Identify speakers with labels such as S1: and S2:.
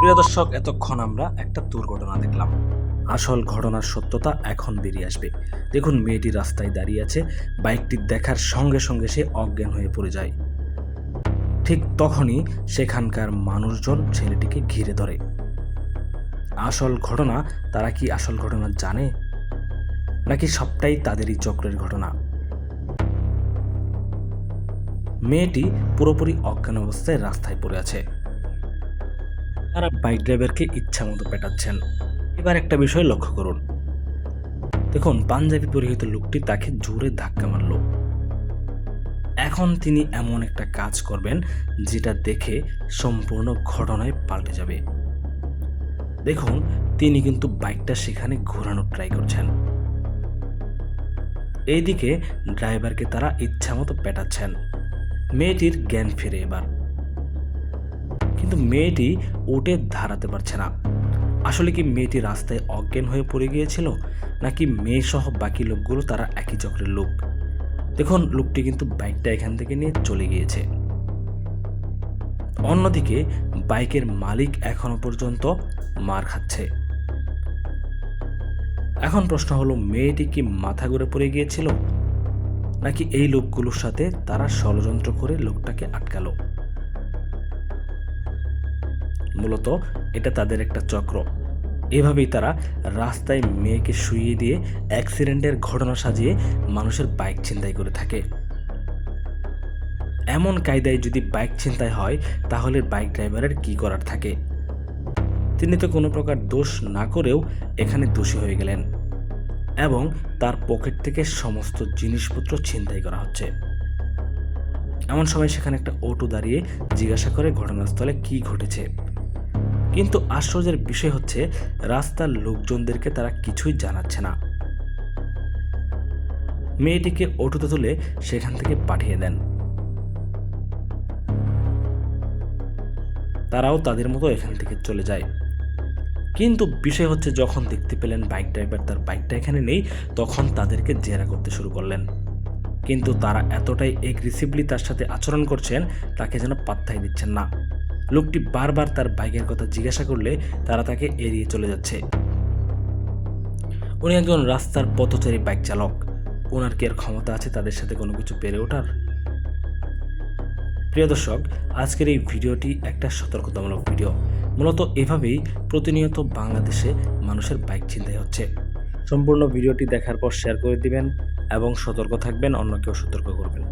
S1: প্রিয় দর্শক, এতক্ষণ আমরা একটা দুর্ঘটনা দেখলাম। আসল ঘটনার সত্যতা এখন বেরিয়ে আসবে। দেখুন, মেয়েটি রাস্তায় দাঁড়িয়ে আছে, বাইকটি দেখার সঙ্গে সঙ্গে সে অজ্ঞান হয়ে পড়ে যায়। ঠিক তখনই সেখানকার মানুষজন ছেলেটিকে ঘিরে ধরে। আসল ঘটনা, তারা কি আসল ঘটনা জানে, নাকি সবটাই তাদেরই চক্রের ঘটনা? মেয়েটি পুরোপুরি অজ্ঞান অবস্থায় রাস্তায় পড়ে আছে। তারা বাইক ড্রাইভারকে ইচ্ছা মতো পেটাচ্ছেন। এবার একটা বিষয় লক্ষ্য করুন। দেখুন, পাঞ্জাবি পরিহিত লোকটি তাকে জোরে ধাক্কা মারল। এখন তিনি এমন একটা কাজ করবেন যেটা দেখে সম্পূর্ণ ঘটনায় পাল্টে যাবে। দেখুন, তিনি কিন্তু বাইকটা সেখানে ঘোরানোর ট্রাই করছেন। এইদিকে ড্রাইভারকে তারা ইচ্ছামতো পেটাচ্ছেন। মেয়েটির জ্ঞান ফিরে এবার, কিন্তু মেয়েটি উঠে দাঁড়াতে পারছে না। আসলে কি মেয়েটি রাস্তায় অজ্ঞান হয়ে পড়ে গিয়েছিল, নাকি মেয়ে সহ বাকি লোকগুলো তারা একই চক্রের লোক? দেখুন, লোকটি কিন্তু বাইকটা এখান থেকে নিয়ে চলে গিয়েছে। অন্যদিকে বাইকের মালিক এখনো পর্যন্ত মার খাচ্ছে। এখন প্রশ্ন হলো, মেয়েটি কি মাথা ঘুরে পড়ে গিয়েছিল, নাকি এই লোকগুলোর সাথে তারা ষড়যন্ত্র করে লোকটাকে আটকালো? মূলত এটা তাদের একটা চক্র। এভাবেই তারা রাস্তায় মেয়েকে শুইয়ে দিয়ে অ্যাক্সিডেন্টের ঘটনা সাজিয়ে মানুষের বাইক ছিনতাই করে থাকে। এমন কায়দায় যদি বাইক ছিনতাই হয়, তাহলে বাইক ড্রাইভারের কি করার থাকে? তিনি তো কোনো প্রকার দোষ না করেও এখানে দোষী হয়ে গেলেন, এবং তার পকেট থেকে সমস্ত জিনিসপত্র ছিনতাই করা হচ্ছে। এমন সময় সেখানে একটা অটো দাঁড়িয়ে জিজ্ঞাসা করে ঘটনাস্থলে কি ঘটেছে। কিন্তু আশ্চর্যের বিষয় হচ্ছে, রাস্তার লোকজনদেরকে তারা কিছুই জানাচ্ছে না। মেয়েটিকে অটোতে তুলে সেখান থেকে পাঠিয়ে দেন। তারাও তাদের মতো এখান থেকে চলে যায়। কিন্তু বিষয় হচ্ছে, যখন দেখতে পেলেন বাইক ড্রাইভার তার বাইকটা এখানে নেই, তখন তাদেরকে জেরা করতে শুরু করলেন। কিন্তু তারা এতটাই এগ্রেসিভলি তার সাথে আচরণ করছেন, তাকে যেন পাত্তাই দিচ্ছেন না। লোকটি বারবার তার বাইকের কথা জিজ্ঞাসা করলে তারা তাকে এড়িয়ে চলে যাচ্ছে। উনি একজন রাস্তার পথচারী বাইক চালক। ওনার কি আর ক্ষমতা আছে তাদের সাথে কোনো কিছু পেরে ওঠার? প্রিয় দর্শক, আজকের এই ভিডিওটি একটা সতর্কতামূলক ভিডিও। মূলত এভাবেই প্রতিনিয়ত বাংলাদেশে মানুষের বাইক ছিনতাই হচ্ছে। সম্পূর্ণ ভিডিওটি দেখার পর শেয়ার করে দিবেন এবং সতর্ক থাকবেন, অন্যকেও সতর্ক করবেন।